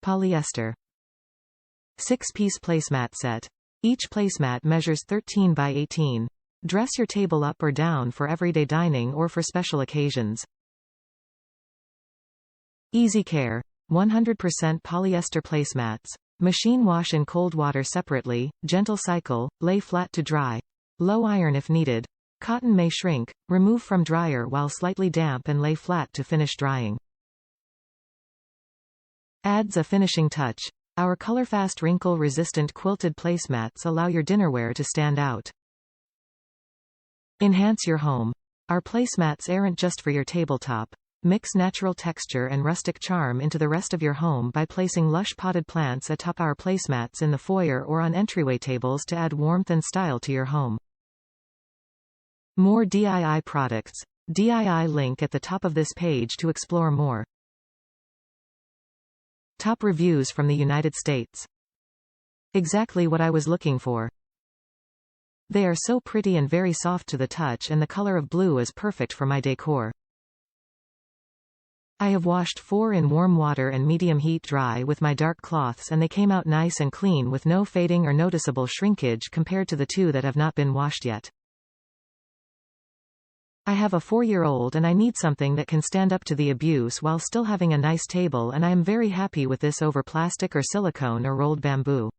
Polyester. 6-piece placemat set. Each placemat measures 13 by 18. Dress your table up or down for everyday dining or for special occasions. Easy care. 100% polyester placemats. Machine wash in cold water separately, gentle cycle, lay flat to dry. Low iron if needed. Cotton may shrink, remove from dryer while slightly damp and lay flat to finish drying. Adds a finishing touch. Our colorfast wrinkle-resistant quilted placemats allow your dinnerware to stand out. Enhance your home. Our placemats aren't just for your tabletop. Mix natural texture and rustic charm into the rest of your home by placing lush potted plants atop our placemats in the foyer or on entryway tables to add warmth and style to your home. More DII products. DII link at the top of this page to explore more. Top reviews from the United States. Exactly what I was looking for. They are so pretty and very soft to the touch, and the color of blue is perfect for my decor. I have washed 4 in warm water and medium heat dry with my dark cloths, and they came out nice and clean with no fading or noticeable shrinkage compared to the 2 that have not been washed yet. I have a 4-year-old and I need something that can stand up to the abuse while still having a nice table, and I am very happy with this over plastic or silicone or rolled bamboo.